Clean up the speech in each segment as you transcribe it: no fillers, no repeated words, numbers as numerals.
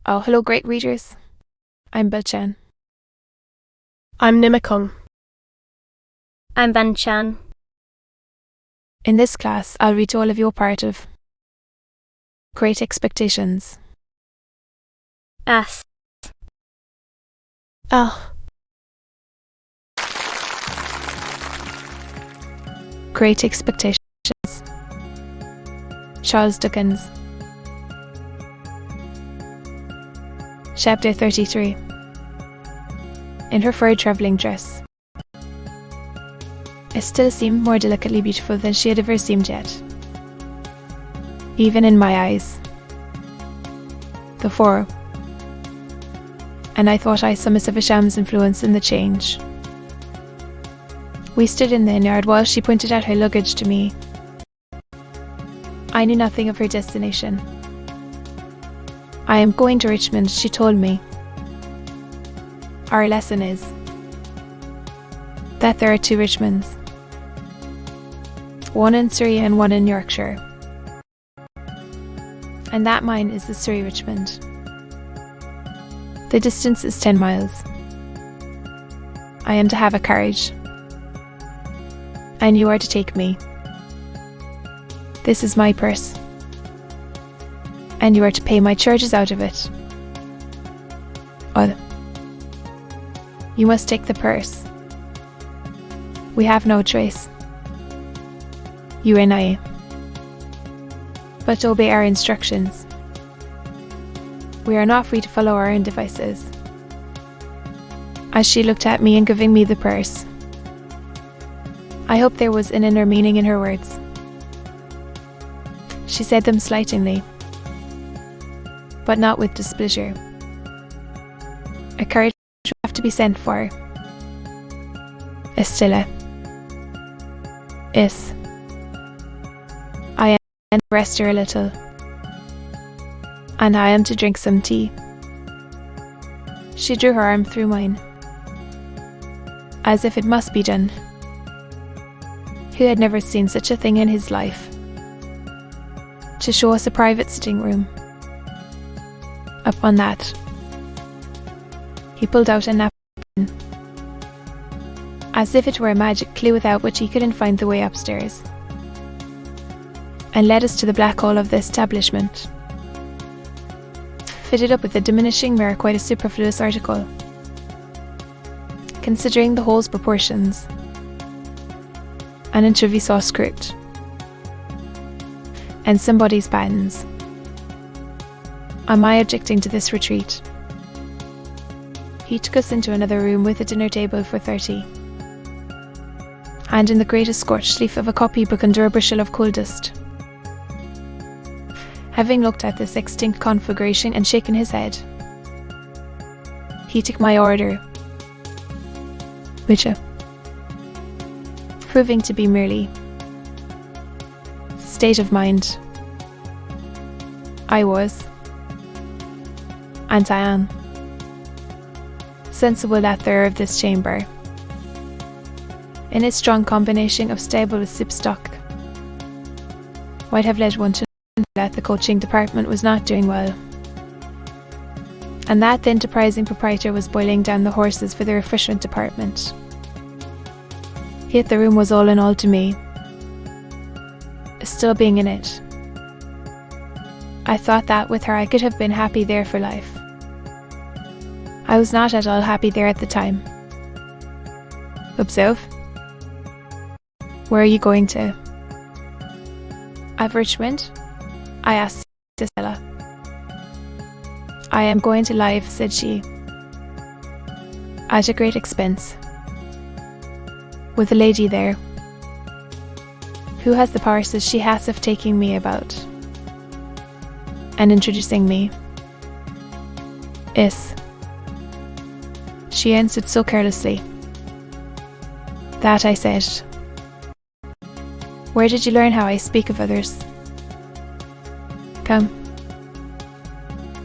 Oh, hello, great readers. I'm Belchan. I'm Nimakong. I'm Banchan. In this class, I'll read to all of you a part of Great Expectations. As. Great Expectations. Charles Dickens. Chapter 33. In her furred travelling dress, Estelle seemed more delicately beautiful than she had ever seemed yet, even in my eyes. Before, and I thought I saw Miss Havisham's influence in the change. We stood in the inn yard while she pointed out her luggage to me. I knew nothing of her destination. I am going to Richmond, she told me. Our lesson is that there are 2 Richmonds, one in Surrey and one in Yorkshire, and that mine is the Surrey Richmond. The distance is 10 miles. I am to have a carriage, and you are to take me. This is my purse, and you are to pay my charges out of it. Or you must take the purse. We have no choice, you and I, but to obey our instructions. We are not free to follow our own devices. As she looked at me and giving me the purse, I hoped there was an inner meaning in her words. She said them slightingly, but not with displeasure. A carriage will have to be sent for. Estella. Is. I am to rest her a little, and I am to drink some tea. She drew her arm through mine, as if it must be done. Who had never seen such a thing in his life? To show us a private sitting room. Upon that, he pulled out a napkin, as if it were a magic clue without which he couldn't find the way upstairs, and led us to the black hole of the establishment, fitted up with a diminishing mirror, quite a superfluous article, considering the hole's proportions. An interview saw script, and somebody's buttons. Am I objecting to this retreat? He took us into another room with a dinner table for 30, and in the greatest scorched leaf of a copybook under a bushel of coal dust. Having looked at this extinct conflagration and shaken his head, he took my order, which proving to be merely state of mind. I was, and I am, sensible that there of this chamber, in its strong combination of stable with soup stock, might have led one to know that the coaching department was not doing well, and that the enterprising proprietor was boiling down the horses for the refreshment department. Yet the room was all in all to me, still being in it. I thought that with her I could have been happy there for life. I was not at all happy there at the time. Observe. Where are you going to? At Richmond? I asked Stella. I am going to live, said she, at a great expense, with a lady there, who has the power, says she has, of taking me about, and introducing me. Is. She answered so carelessly, that I said, where did you learn how I speak of others? Come.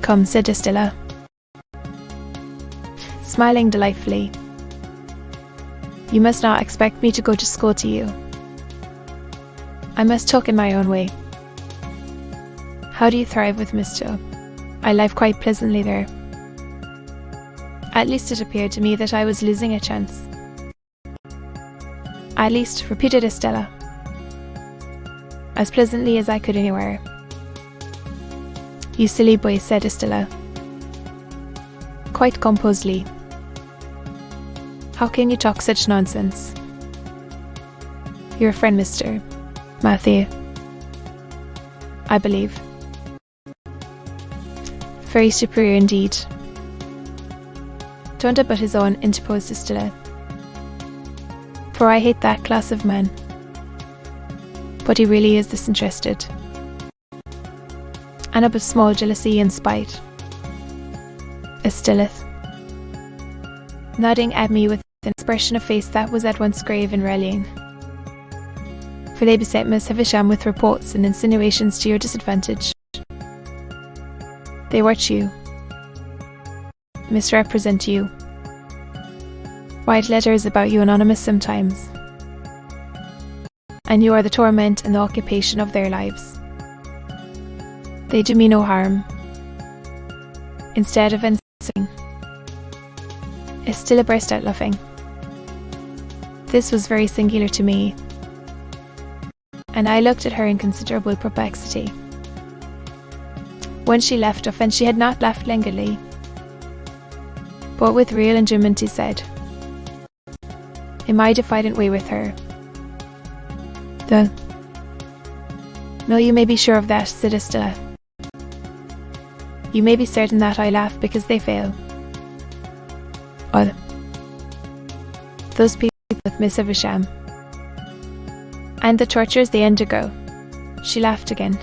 Come, said Estella, smiling delightfully. You must not expect me to go to school to you. I must talk in my own way. How do you thrive with Miss Jo? I lived quite pleasantly there. At least it appeared to me that I was losing a chance. At least, repeated Estella, as pleasantly as I could anywhere. You silly boy, said Estella, quite composedly. How can you talk such nonsense? You're a friend, Mr. Matthew, I believe. Very superior indeed. Don't abut his own, interposed Estella. For I hate that class of man. But he really is disinterested. And of small jealousy and spite. Estella, nodding at me with an expression of face that was at once grave and rallying. For they beset Miss Havisham with reports and insinuations to your disadvantage. They watch you, misrepresent you, write letters about you anonymous sometimes, and you are the torment and the occupation of their lives. They do me no harm. Instead of answering, Estella burst out laughing. This was very singular to me, and I looked at her in considerable perplexity. When she left off, and she had not laughed languidly, but with real enjoyment, he said, in my diffident way with her, No, you may be sure of that, said Estella. You may be certain that I laugh because they fail. Or those people with Miss Havisham, and the tortures they undergo. She laughed again.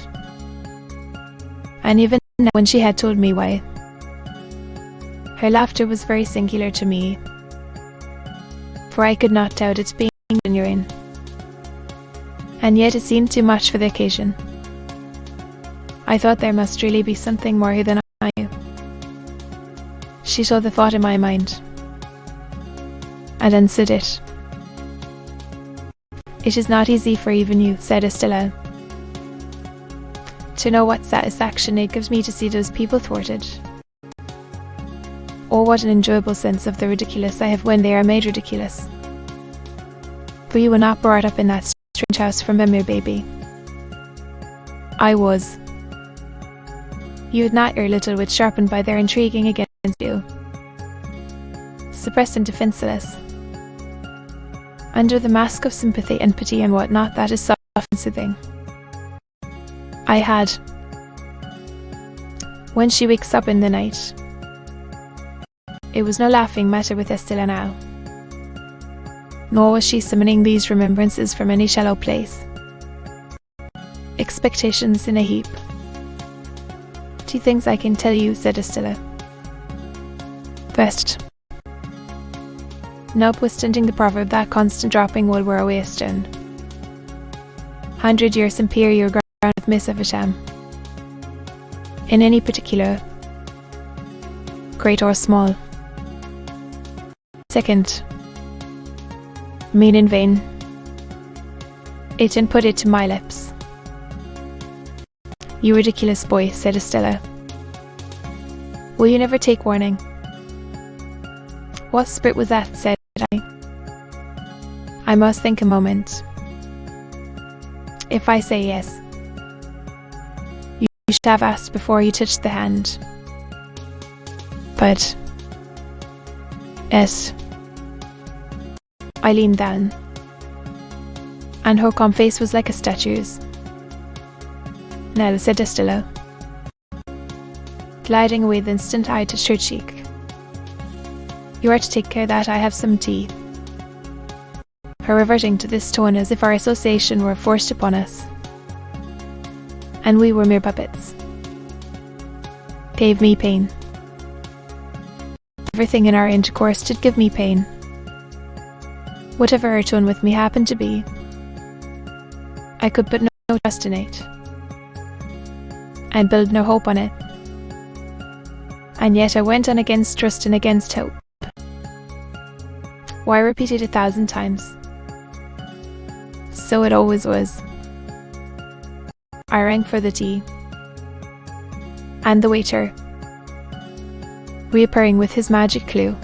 And even now, when she had told me why, her laughter was very singular to me, for I could not doubt its being genuine, and yet it seemed too much for the occasion. I thought there must really be something more here than I knew. She saw the thought in my mind, and answered it. It is not easy for even you, said Estella, to know what satisfaction it gives me to see those people thwarted. Oh, what an enjoyable sense of the ridiculous I have when they are made ridiculous. For you were not brought up in that strange house from a mere baby. I was. You had not your little wit sharpened by their intriguing against you, suppressed and defenceless, under the mask of sympathy and pity and what not that is soft and soothing. I had. When she wakes up in the night, it was no laughing matter with Estella now, nor was she summoning these remembrances from any shallow place. Expectations in a heap. 2 things I can tell you, said Estella. First, notwithstanding the proverb that constant dropping will wear away a stone, 100 years superior ground with Miss Havisham, in any particular, great or small. Second, mean in vain. It and put it to my lips. You ridiculous boy, said Estella. Will you never take warning? What spirit was that, said I. I must think a moment. If I say yes, you should have asked before you touched the hand. But, yes. I leaned down, and her calm face was like a statue's. Now, said Estella, gliding away the instant I touched her cheek, you are to take care that I have some tea. Her reverting to this tone as if our association were forced upon us, and we were mere puppets, gave me pain. Everything in our intercourse did give me pain. Whatever her tone with me happened to be, I could put no trust in it, and build no hope on it. And yet I went on against trust and against hope. Why repeat it 1,000 times? So it always was. I rang for the tea, and the waiter, reappearing with his magic clue,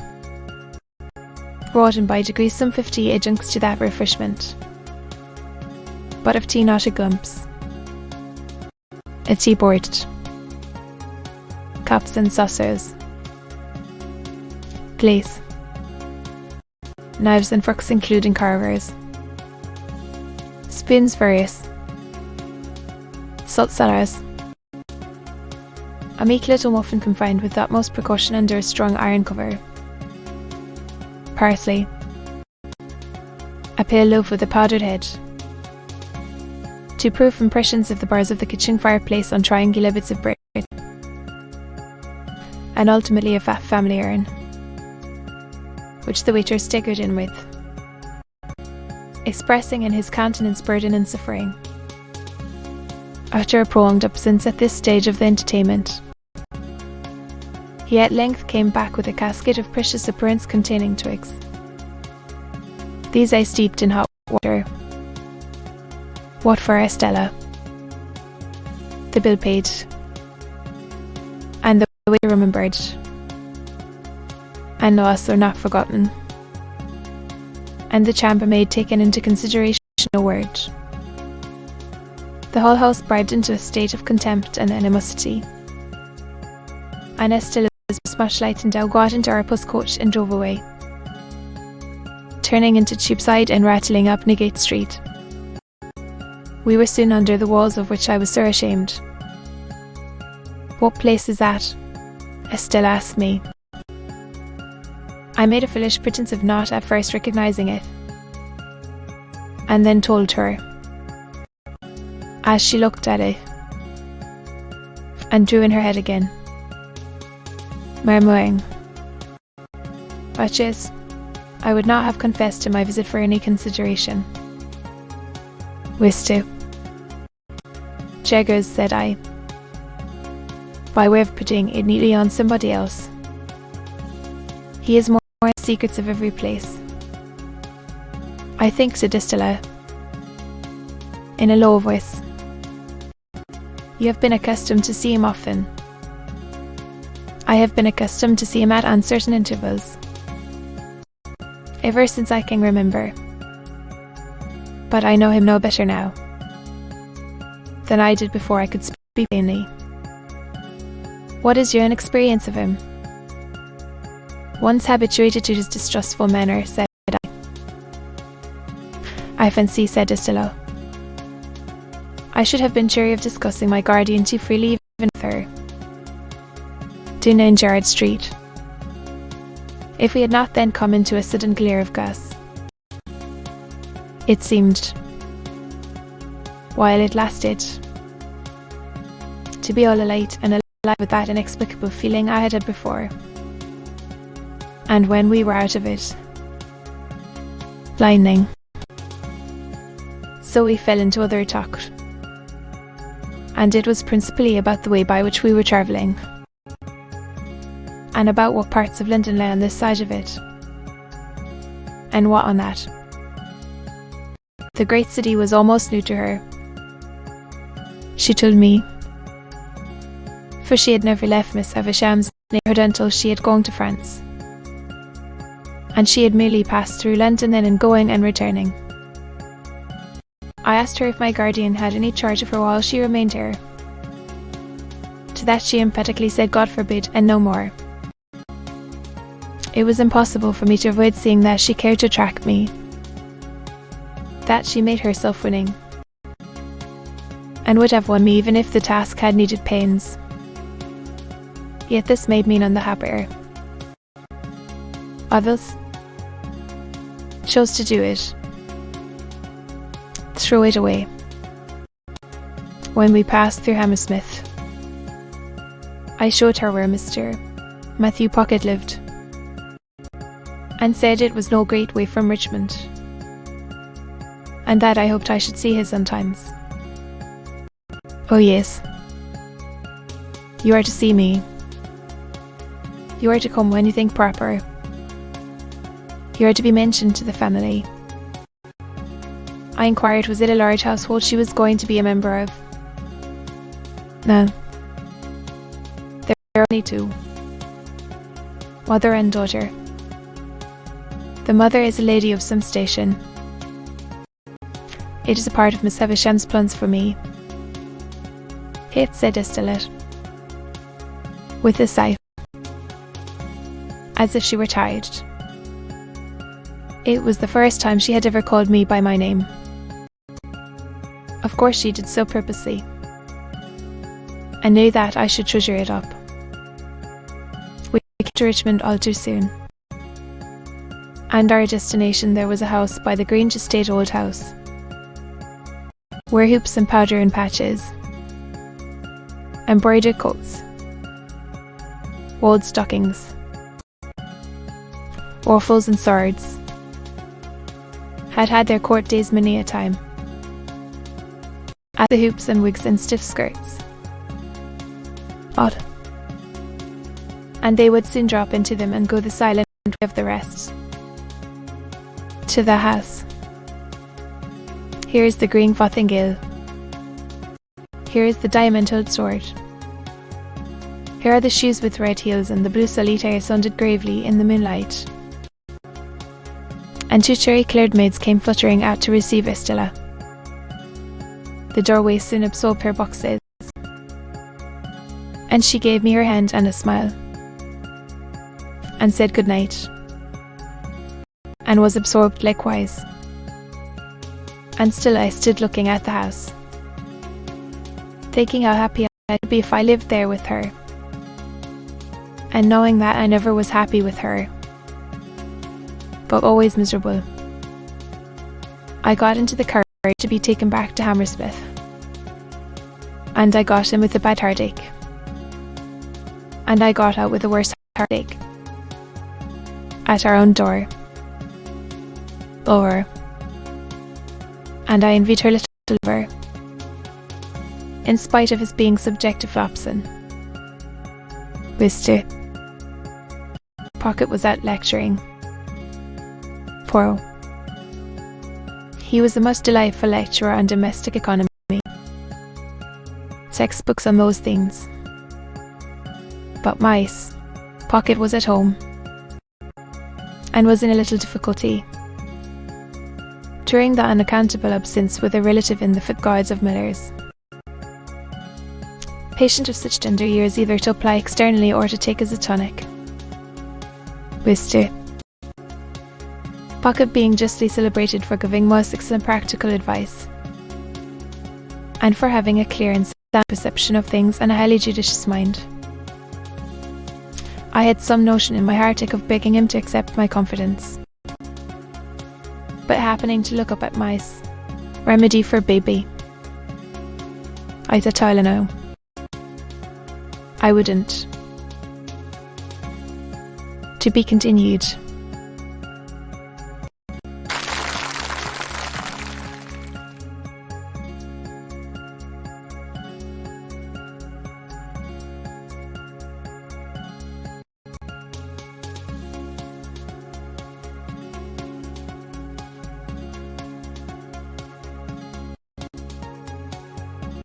brought in by degrees some 50 adjuncts to that refreshment. But of tea not a gumps, a tea board, cups and saucers, plates, knives and forks including carvers, spoons various, salt cellars, a meek little muffin confined with utmost precaution under a strong iron cover, parsley, a pale loaf with a powdered head, 2 proof impressions of the bars of the kitchen fireplace on triangular bits of bread, and ultimately a fat family urn, which the waiter staggered in with, expressing in his countenance burden and suffering. After a prolonged absence at this stage of the entertainment, he at length came back with a casket of precious appearance containing twigs. These I steeped in hot water. What for Estella? The bill paid, and the waiter remembered, and lost or not forgotten, and the chambermaid taken into consideration no word. The whole house bribed into a state of contempt and animosity, and Estella was much lightened out, got into our post coach and drove away, turning into Cheapside and rattling up Newgate Street. We were soon under the walls of which I was so ashamed. What place is that? Estella asked me. I made a foolish pretence of not at first recognising it, and then told her, as she looked at it, and drew in her head again, murmuring, "Duchess, I would not have confessed to my visit for any consideration." "Wist to?" "Jaggers," said I, by way of putting it neatly on somebody else. "He is more in the secrets of every place." "I think," said Estella, in a low voice, "you have been accustomed to see him often." "I have been accustomed to see him at uncertain intervals, ever since I can remember. But I know him no better now than I did before I could speak plainly." "What is your own experience of him?" "Once habituated to his distrustful manner," said I. "I fancy," said Estella, "I should have been chary of discussing my guardian too freely even with her, down in Gerrard Street, if we had not then come into a sudden glare of gas. It seemed, while it lasted, to be all alight and alive with that inexplicable feeling I had had before, and when we were out of it, blinding. So we fell into other talk, and it was principally about the way by which we were travelling, and about what parts of London lay on this side of it, and what on that. The great city was almost new to her, she told me, for she had never left Miss Havisham's neighbourhood until she had gone to France, and she had merely passed through London then in going and returning. I asked her if my guardian had any charge of her while she remained here. To that she emphatically said God forbid, and no more. It was impossible for me to avoid seeing that she cared to attract me, that she made herself winning, and would have won me even if the task had needed pains. Yet this made me none the happier. Others chose to do it, throw it away. When we passed through Hammersmith, I showed her where Mr. Matthew Pocket lived, and said it was no great way from Richmond, and that I hoped I should see his sometimes. "Oh yes, you are to see me. You are to come when you think proper. You are to be mentioned to the family." I inquired was it a large household she was going to be a member of. "No, there are only 2. mother and daughter. The mother is a lady of some station. It is a part of Miss Havisham's plans for me. Kate said distillate, with a sigh, as if she were tired. It was the first time she had ever called me by my name. Of course she did so purposely. I knew that I should treasure it up. We came to Richmond all too soon. And our destination there was a house by the Grange Estate old house, where hoops and powder and patches, embroidered coats, walled stockings, waffles and swords had their court days many a time. At the hoops and wigs and stiff skirts. Odd. And they would soon drop into them and go the silent way of the rest. To the house. Here is the green Fothingill. Here is the diamond-hilted sword. Here are the shoes with red heels, and the blue solitaire sounded gravely in the moonlight. And two cherry-coloured maids came fluttering out to receive Estella. The doorway soon absorbed her boxes, and she gave me her hand and a smile, and said good night, and was absorbed likewise. And still I stood looking at the house, thinking how happy I'd be if I lived there with her, and knowing that I never was happy with her, but always miserable. I got into the car to be taken back to Hammersmith, and I got in with a bad heartache, and I got out with a worse heartache, at our own door, over, and I envied her little lover, in spite of his being subject to flopson. Wister. Pocket was out lecturing. Poor. He was a most delightful lecturer on domestic economy. Textbooks on those things. But mice. Pocket was at home, and was in a little difficulty. During the unaccountable absence with a relative in the foot guards of Miller's. Patient of such tender years either to apply externally or to take as a tonic. Wister. Pocket being justly celebrated for giving most excellent practical advice, and for having a clear and sound perception of things and a highly judicious mind. I had some notion in my heartache of begging him to accept my confidence, but happening to look up at mice, remedy for baby, I thought I know. I wouldn't. To be continued.